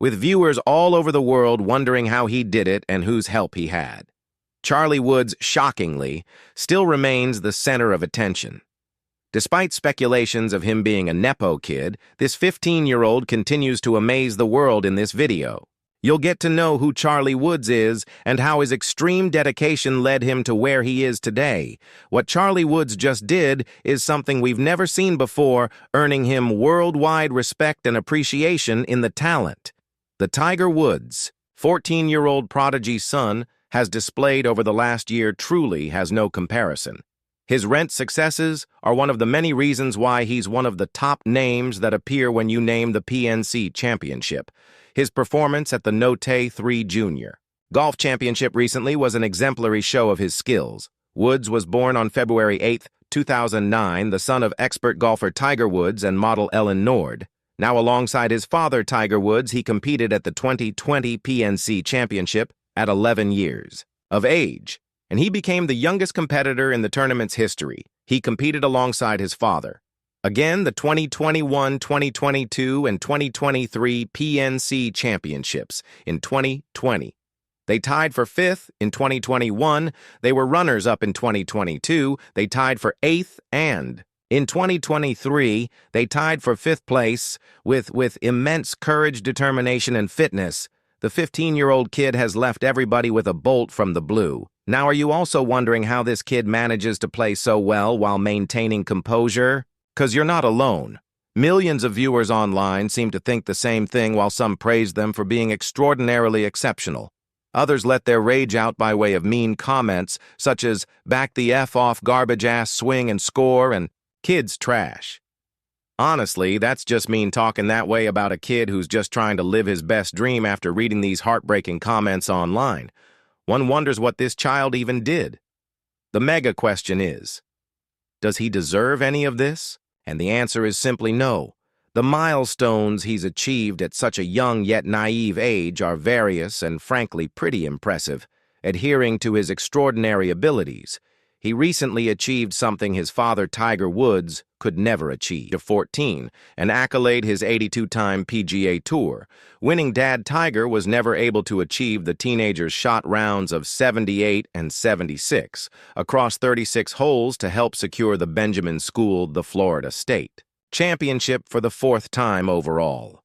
with viewers all over the world wondering how he did it and whose help he had. Charlie Woods, shockingly, still remains the center of attention. Despite speculations of him being a Nepo kid, this 15-year-old continues to amaze the world in this video. You'll get to know who Charlie Woods is and how his extreme dedication led him to where he is today. What Charlie Woods just did is something we've never seen before, earning him worldwide respect and appreciation in the talent. The Tiger Woods, 14-year-old prodigy son, has displayed over the last year truly has no comparison. His rent successes are one of the many reasons why he's one of the top names that appear when you name the PNC Championship. His performance at the Note 3 Junior Golf Championship recently was an exemplary show of his skills. Woods was born on February 8, 2009, the son of expert golfer Tiger Woods and model Ellen Nord. Now alongside his father, Tiger Woods, he competed at the 2020 PNC Championship at 11 years of age, and he became the youngest competitor in the tournament's history. He competed alongside his father. Again, the 2021, 2022, and 2023 PNC Championships in 2020. They tied for 5th in 2021, they were runners-up in 2022, they tied for 8th, and in 2023, they tied for 5th place. With immense courage, determination, and fitness, the 15-year-old kid has left everybody with a bolt from the blue. Now, are you also wondering how this kid manages to play so well while maintaining composure? 'Cause you're not alone. Millions of viewers online seem to think the same thing, while some praise them for being extraordinarily exceptional. Others let their rage out by way of mean comments, such as, "Back the F off, garbage-ass swing and score," and "Kid's trash." Honestly, that's just mean talking that way about a kid who's just trying to live his best dream after reading these heartbreaking comments online. One wonders what this child even did. The mega question is, does he deserve any of this? And the answer is simply no. The milestones he's achieved at such a young yet naive age are various and frankly pretty impressive, adhering to his extraordinary abilities. He recently achieved something his father Tiger Woods could never achieve. At 14, an accolade his 82-time PGA Tour. Winning dad Tiger was never able to achieve the teenager's shot rounds of 78 and 76 across 36 holes to help secure the Benjamin-schooled the Florida State Championship for the 4th time overall.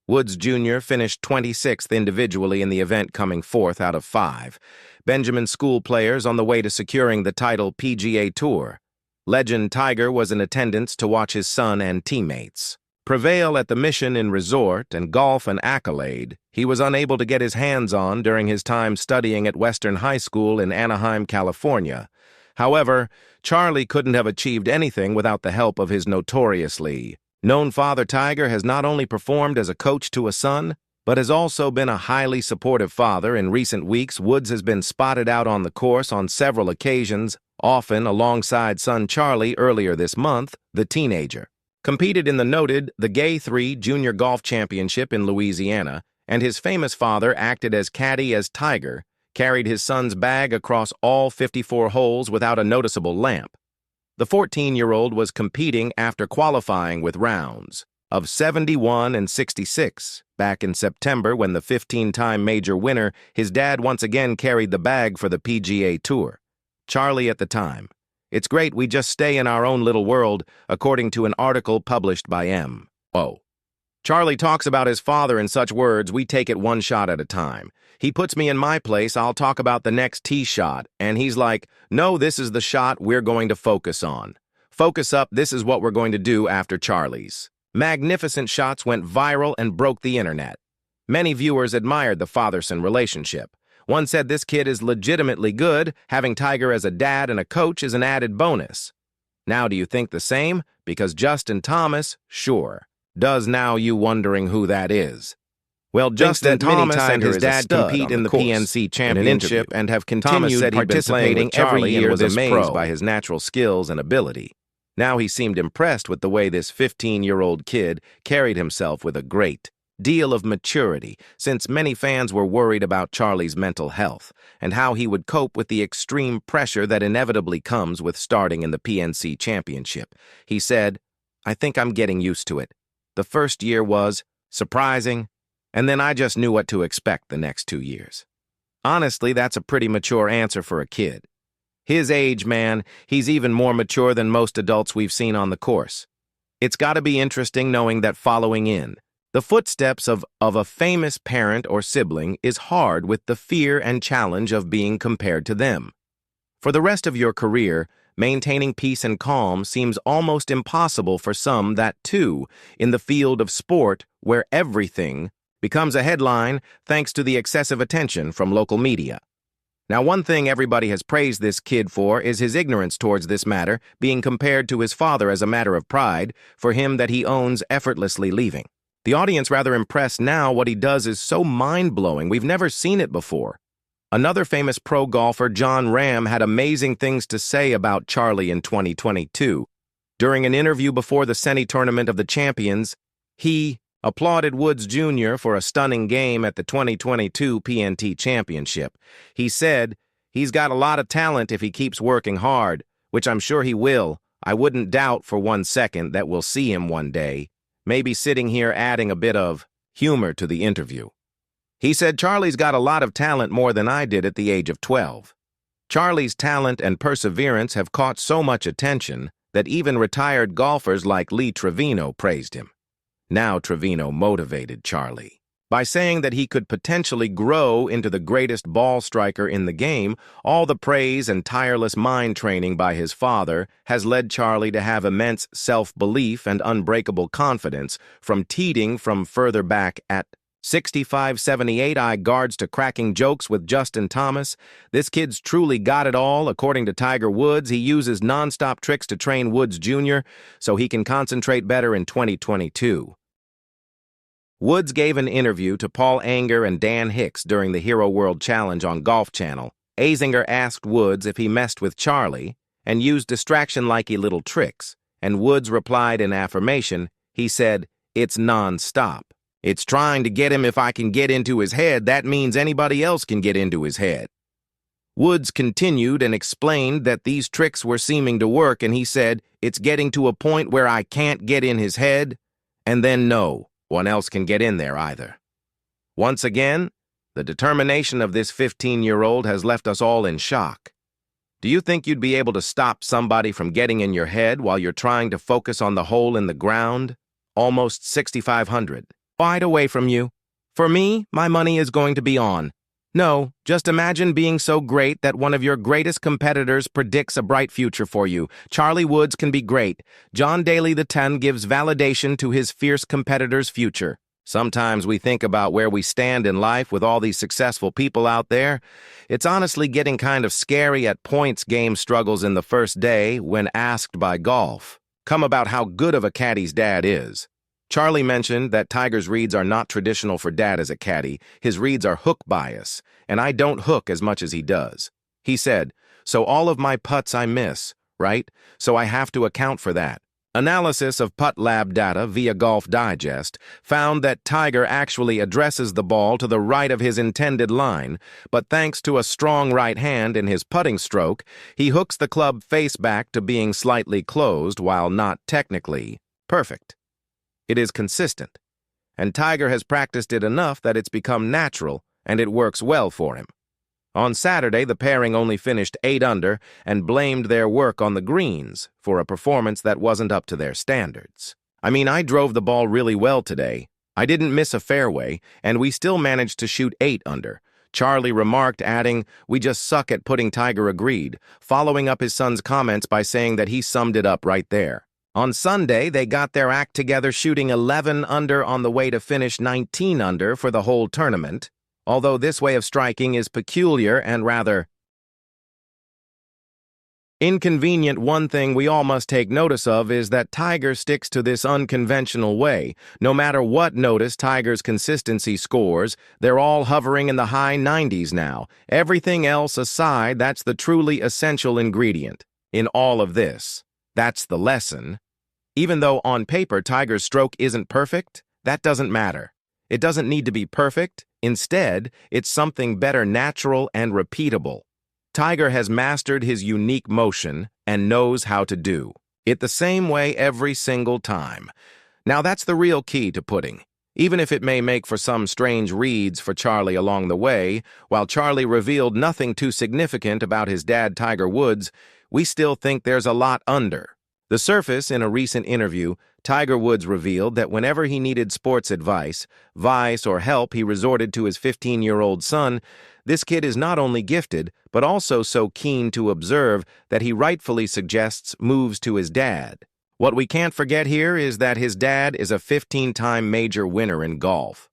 Woods Jr. finished 26th individually in the event, coming 4th out of 5 Benjamin School players on the way to securing the title PGA Tour. Legend Tiger was in attendance to watch his son and teammates prevail at the Mission in Resort and Golf and accolade he was unable to get his hands on during his time studying at Western High School in Anaheim, California. However, Charlie couldn't have achieved anything without the help of his notoriously known father. Tiger has not only performed as a coach to a son, but has also been a highly supportive father. In recent weeks, Woods has been spotted out on the course on several occasions, often alongside son Charlie. Earlier this month, the teenager competed in the noted the Gay 3 Junior Golf Championship in Louisiana, and his famous father acted as caddy as Tiger carried his son's bag across all 54 holes without a noticeable lamp. The 14-year-old was competing after qualifying with rounds of 71 and 66 back in September, when the 15-time major winner, his dad, once again carried the bag for the PGA Tour. Charlie at the time, "It's great we just stay in our own little world," according to an article published by M.O. Charlie talks about his father in such words, "We take it one shot at a time. He puts me in my place, I'll talk about the next tee shot, and he's like, no, this is the shot we're going to focus on. Focus up, this is what we're going to do." After Charlie's magnificent shots went viral and broke the internet, many viewers admired the father-son relationship. One said this kid is legitimately good, having Tiger as a dad and a coach is an added bonus. Now, do you think the same? Because Justin Thomas, sure, does. Now you wondering who that is? Well, Justin Thomas and his dad compete in the PNC Championship and have continued participating every year. Was amazed by his natural skills and ability. Now he seemed impressed with the way this 15-year-old kid carried himself with a great deal of maturity, since many fans were worried about Charlie's mental health and how he would cope with the extreme pressure that inevitably comes with starting in the PNC Championship. He said, "I think I'm getting used to it. The first year was surprising, And then I just knew what to expect the next 2 years. Honestly, that's a pretty mature answer for a kid. His age, man, he's even more mature than most adults we've seen on the course. It's got to be interesting knowing that following in the footsteps of a famous parent or sibling is hard with the fear and challenge of being compared to them. For the rest of your career, maintaining peace and calm seems almost impossible for some that, too, in the field of sport where everything becomes a headline thanks to the excessive attention from local media. Now, one thing everybody has praised this kid for is his ignorance towards this matter, being compared to his father as a matter of pride, for him that he owns effortlessly leaving. The audience rather impressed now. What he does is so mind-blowing, we've never seen it before. Another famous pro golfer, John Ram, had amazing things to say about Charlie in 2022. During an interview before the semi Tournament of the Champions, he applauded Woods Jr. for a stunning game at the 2022 PNT Championship. He said, "He's got a lot of talent if he keeps working hard, which I'm sure he will. I wouldn't doubt for 1 second that we'll see him one day." Maybe sitting here adding a bit of humor to the interview. He said, "Charlie's got a lot of talent, more than I did at the age of 12. Charlie's talent and perseverance have caught so much attention that even retired golfers like Lee Trevino praised him." Now Trevino motivated Charlie by saying that he could potentially grow into the greatest ball striker in the game. All the praise and tireless mind training by his father has led Charlie to have immense self-belief and unbreakable confidence, from teeting from further back at 65-78 eye guards to cracking jokes with Justin Thomas. This kid's truly got it all. According to Tiger Woods, he uses non-stop tricks to train Woods Jr. so he can concentrate better in 2022. Woods gave an interview to Paul Anger and Dan Hicks during the Hero World Challenge on Golf Channel. Azinger asked Woods if he messed with Charlie and used distraction-likey little tricks, and Woods replied in affirmation. He said, "It's non-stop. It's trying to get him. If I can get into his head, that means anybody else can get into his head." Woods continued and explained that these tricks were seeming to work, and he said, "It's getting to a point where I can't get in his head, and then no one else can get in there either." Once again, the determination of this 15-year-old has left us all in shock. Do you think you'd be able to stop somebody from getting in your head while you're trying to focus on the hole in the ground? Almost 6,500. Wide away from you. For me, my money is going to be on. No, just imagine being so great that one of your greatest competitors predicts a bright future for you. Charlie Woods can be great. John Daly X gives validation to his fierce competitor's future. Sometimes we think about where we stand in life with all these successful people out there. It's honestly getting kind of scary at points. Game struggles in the first day when asked by Golf come about how good of a caddy's dad is. Charlie mentioned that Tiger's reads are not traditional for dad as a caddy. His reads are hook bias, and I don't hook as much as he does. He said, "So all of my putts I miss, right? So I have to account for that." Analysis of putt lab data via Golf Digest found that Tiger actually addresses the ball to the right of his intended line, but thanks to a strong right hand in his putting stroke, he hooks the club face back to being slightly closed while not technically perfect. It is consistent, and Tiger has practiced it enough that it's become natural, and it works well for him. On Saturday, the pairing only finished 8 under and blamed their work on the greens for a performance that wasn't up to their standards. "I mean, I drove the ball really well today. I didn't miss a fairway, and we still managed to shoot 8 under. Charlie remarked, adding, "We just suck at putting." Tiger agreed, following up his son's comments by saying that he summed it up right there. On Sunday, they got their act together, shooting 11 under on the way to finish 19 under for the whole tournament. Although this way of striking is peculiar and rather inconvenient, one thing we all must take notice of is that Tiger sticks to this unconventional way. No matter what notice Tiger's consistency scores, they're all hovering in the high 90s now. Everything else aside, that's the truly essential ingredient in all of this. That's the lesson. Even though on paper Tiger's stroke isn't perfect, that doesn't matter. It doesn't need to be perfect. Instead, it's something better, natural and repeatable. Tiger has mastered his unique motion and knows how to do it the same way every single time. Now that's the real key to putting. even if it may make for some strange reads for Charlie along the way. While Charlie revealed nothing too significant about his dad, Tiger Woods, we still think there's a lot under the surface. In a recent interview, Tiger Woods revealed that whenever he needed sports advice, or help, he resorted to his 15-year-old son. This kid is not only gifted, but also so keen to observe that he rightfully suggests moves to his dad. What we can't forget here is that his dad is a 15-time major winner in golf.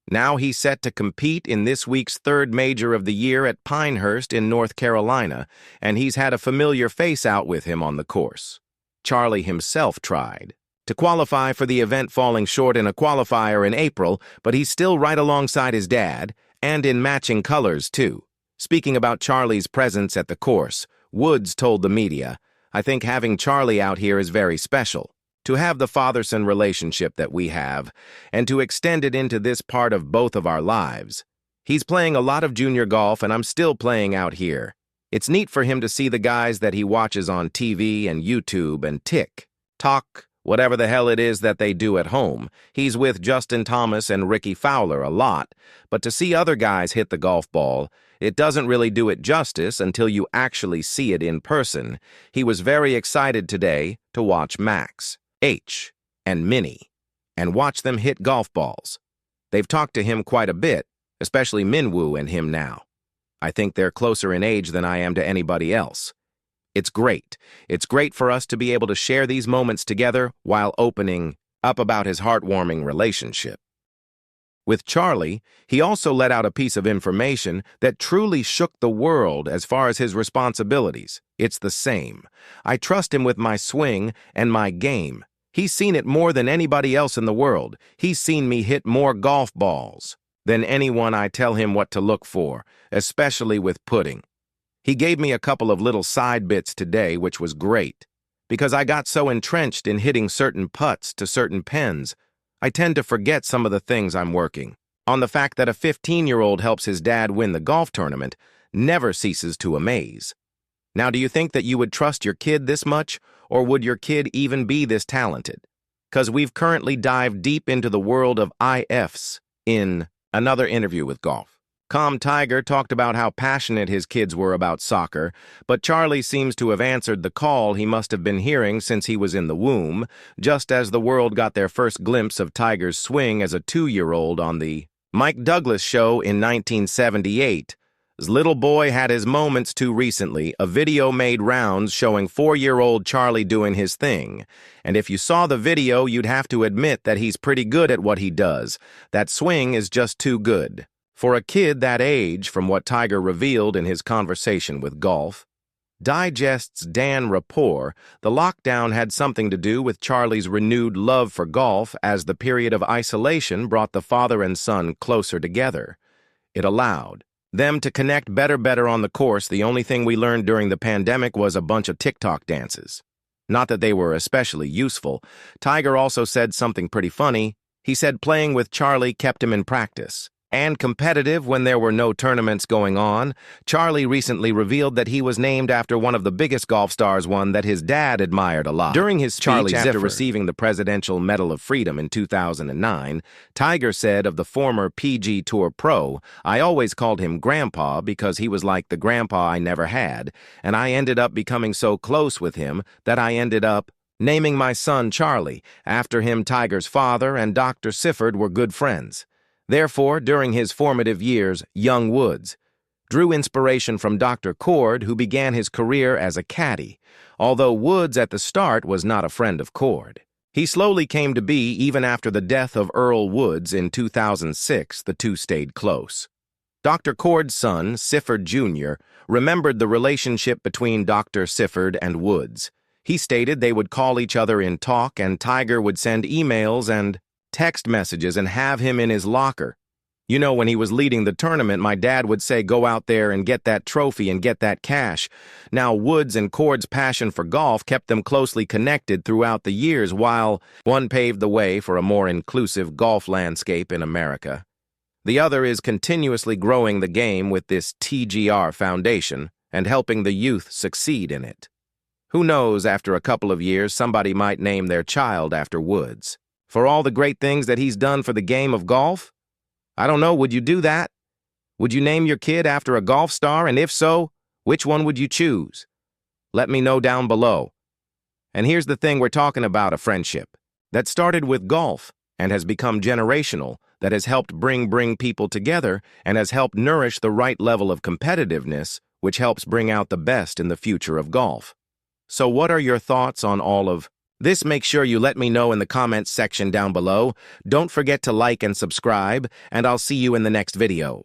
Now he's set to compete in this week's third major of the year at Pinehurst in North Carolina, and he's had a familiar face out with him on the course. Charlie himself tried to qualify for the event, falling short in a qualifier in April, but he's still right alongside his dad, and in matching colors, too. Speaking about Charlie's presence at the course, Woods told the media, "I think having Charlie out here is very special. To have the father-son relationship that we have, and to extend it into this part of both of our lives. He's playing a lot of junior golf, and I'm still playing out here. It's neat for him to see the guys that he watches on TV and YouTube and TikTok, whatever the hell it is that they do at home. He's with Justin Thomas and Ricky Fowler a lot, but to see other guys hit the golf ball, it doesn't really do it justice until you actually see it in person. He was very excited today to watch Max, H, and Minnie, and watch them hit golf balls. They've talked to him quite a bit, especially Minwoo and him now. I think they're closer in age than I am to anybody else. It's great. It's great for us to be able to share these moments together while opening up about his heartwarming relationship." With Charlie, he also let out a piece of information that truly shook the world as far as his responsibilities. It's the same. "I trust him with my swing and my game. He's seen it more than anybody else in the world. He's seen me hit more golf balls than anyone. I tell him what to look for, especially with putting. He gave me a couple of little side bits today, which was great, because I got so entrenched in hitting certain putts to certain pins, I tend to forget some of the things I'm working on. The fact that a 15-year-old helps his dad win the golf tournament never ceases to amaze. Now, do you think that you would trust your kid this much, or would your kid even be this talented? Because we've currently dived deep into the world of IFs in another interview with Golf. Tiger talked about how passionate his kids were about soccer, but Charlie seems to have answered the call he must have been hearing since he was in the womb, just as the world got their first glimpse of Tiger's swing as a 2-year-old on the Mike Douglas show in 1978. His little boy had his moments too recently. A video made rounds showing 4-year-old Charlie doing his thing, and if you saw the video, you'd have to admit that he's pretty good at what he does. That swing is just too good for a kid that age, from what Tiger revealed in his conversation with Golf Digest's Dan Rapport. The lockdown had something to do with Charlie's renewed love for golf, as the period of isolation brought the father and son closer together. It allowed them to connect better on the course. The only thing we learned during the pandemic was a bunch of TikTok dances. Not that they were especially useful. Tiger also said something pretty funny. He said playing with Charlie kept him in practice and competitive when there were no tournaments going on. Charlie recently revealed that he was named after one of the biggest golf stars, one that his dad admired a lot. During his speech after receiving the Presidential Medal of Freedom in 2009, Tiger said of the former PG Tour pro, "I always called him Grandpa because he was like the grandpa I never had, and I ended up becoming so close with him that I ended up naming my son Charlie after him." Tiger's father and Dr. Sifford were good friends. Therefore, during his formative years, young Woods drew inspiration from Dr. Cord, who began his career as a caddy. Although Woods at the start was not a friend of Cord, he slowly came to be. Even after the death of Earl Woods in 2006, the two stayed close. Dr. Cord's son, Sifford Jr., remembered the relationship between Dr. Sifford and Woods. He stated they would call each other in talk, and Tiger would send emails and text messages and have him in his locker. "You know, when he was leading the tournament, my dad would say, 'Go out there and get that trophy and get that cash.'" Now, Woods and Cord's passion for golf kept them closely connected throughout the years, while one paved the way for a more inclusive golf landscape in America. The other is continuously growing the game with this TGR Foundation and helping the youth succeed in it. Who knows, after a couple of years, somebody might name their child after Woods. For all the great things that he's done for the game of golf? I don't know, would you do that? Would you name your kid after a golf star, and if so, which one would you choose? Let me know down below. And here's the thing we're talking about, a friendship that started with golf and has become generational, that has helped bring people together and has helped nourish the right level of competitiveness, which helps bring out the best in the future of golf. So what are your thoughts on all of this? Make sure you let me know in the comments section down below. Don't forget to like and subscribe, and I'll see you in the next video.